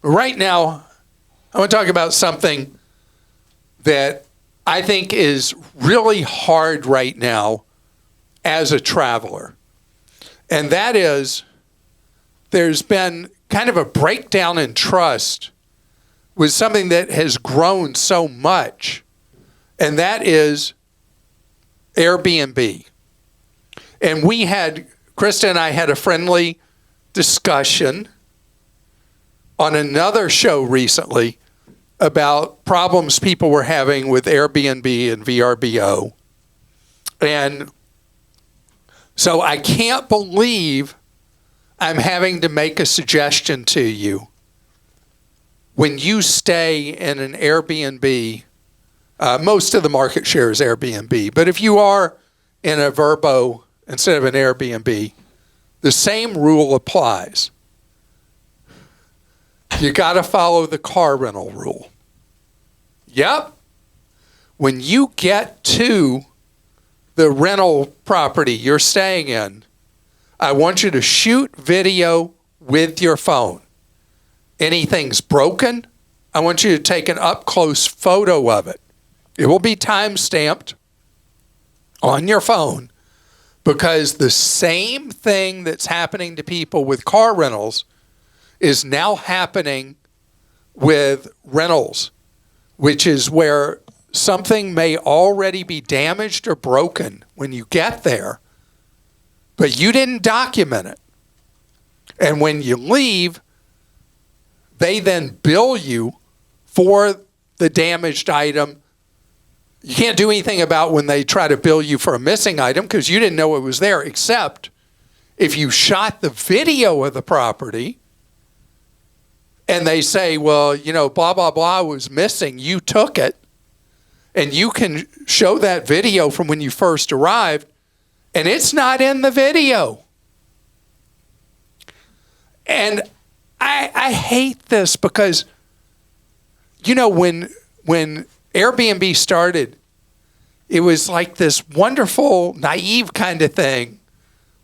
Right now, I want to talk about something that I think is really hard right now as a traveler. And that is, there's been kind of a breakdown in trust with something that has grown so much, and that is Airbnb. And Krista and I had a friendly discussion on another show recently about problems people were having with Airbnb and VRBO. And so I can't believe I'm having to make a suggestion to you. When you stay in an Airbnb, most of the market share is Airbnb, but if you are in a VRBO instead of an Airbnb, the same rule applies. You got to follow the car rental rule. Yep. When you get to the rental property you're staying in, I want you to shoot video with your phone. Anything's broken, I want you to take an up-close photo of it. It will be time-stamped on your phone, because the same thing that's happening to people with car rentals is now happening with rentals, which is where something may already be damaged or broken when you get there, but you didn't document it. And when you leave, they then bill you for the damaged item. You can't do anything about when they try to bill you for a missing item because you didn't know it was there, except if you shot the video of the property and they say, well, blah, blah, blah was missing, you took it, and you can show that video from when you first arrived, and it's not in the video. And I hate this because, when Airbnb started, it was like this wonderful, naive kind of thing.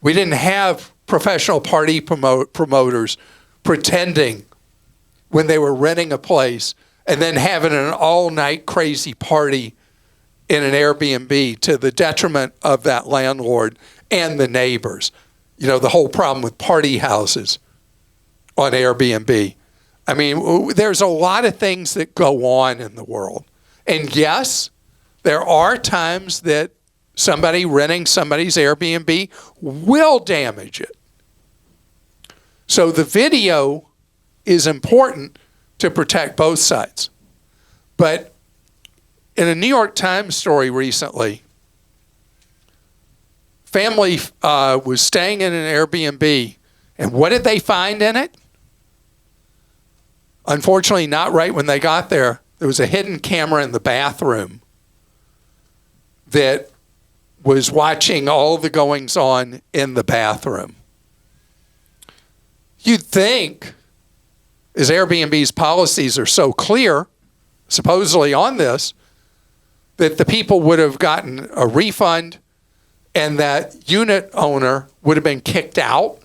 We didn't have professional party promoters pretending when they were renting a place and then having an all-night crazy party in an Airbnb to the detriment of that landlord and the neighbors. The whole problem with party houses on Airbnb. I mean, there's a lot of things that go on in the world. And yes, there are times that somebody renting somebody's Airbnb will damage it. So the video is important to protect both sides. But in a New York Times story recently, family was staying in an Airbnb, and what did they find in it? Unfortunately, not right when they got there. There was a hidden camera in the bathroom that was watching all the goings-on in the bathroom. You'd think, as Airbnb's policies are so clear, supposedly on this, that the people would have gotten a refund and that unit owner would have been kicked out.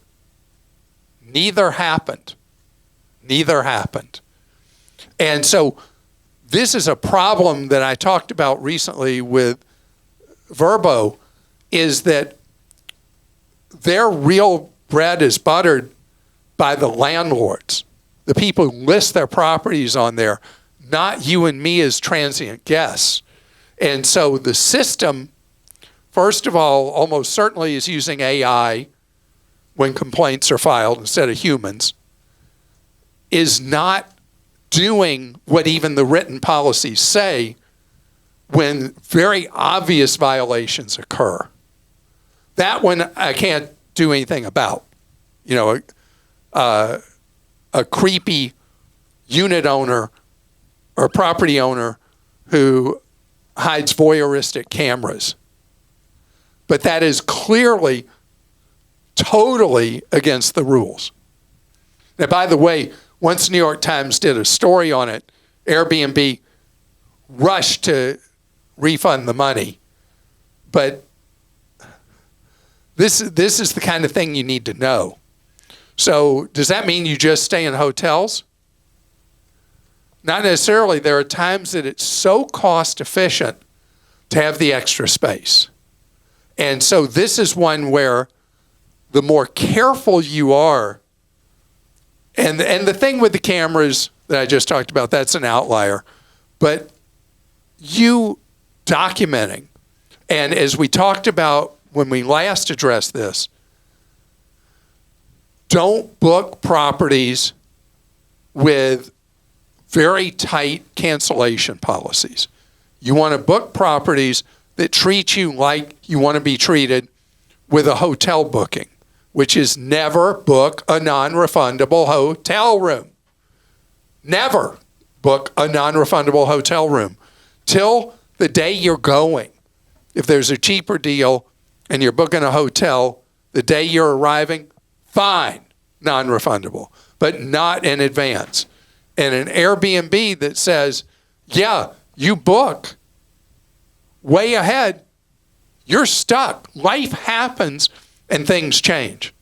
Neither happened. And so this is a problem that I talked about recently with VRBO, is that their real bread is buttered by the landlords, the people who list their properties on there, not you and me as transient guests. And so the system, first of all, almost certainly is using AI when complaints are filed instead of humans, is not doing what even the written policies say when very obvious violations occur. That one I can't do anything about. A creepy unit owner or property owner who hides voyeuristic cameras. But that is clearly totally against the rules. Now, by the way, once New York Times did a story on it, Airbnb rushed to refund the money. But this is the kind of thing you need to know. So does that mean you just stay in hotels? Not necessarily. There are times that it's so cost efficient to have the extra space. And so this is one where the more careful you are, and the thing with the cameras that I just talked about, that's an outlier. But you documenting, and as we talked about when we last addressed this, don't book properties with very tight cancellation policies. You want to book properties that treat you like you want to be treated with a hotel booking, which is never book a non-refundable hotel room. Never book a non-refundable hotel room till the day you're going. If there's a cheaper deal and you're booking a hotel, the day you're arriving, fine, non-refundable, but not in advance. And an Airbnb that says, yeah, you book way ahead, you're stuck. Life happens and things change.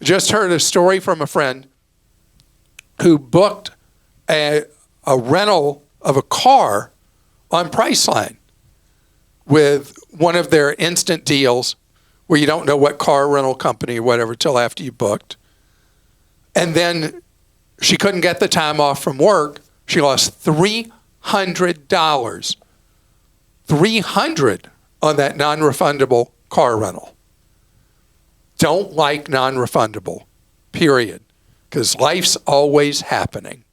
I just heard a story from a friend who booked a rental of a car on Priceline with one of their instant deals where you don't know what car rental company or whatever till after you booked. And then she couldn't get the time off from work. She lost $300. $300 on that non-refundable car rental. Don't like non-refundable, period, because life's always happening.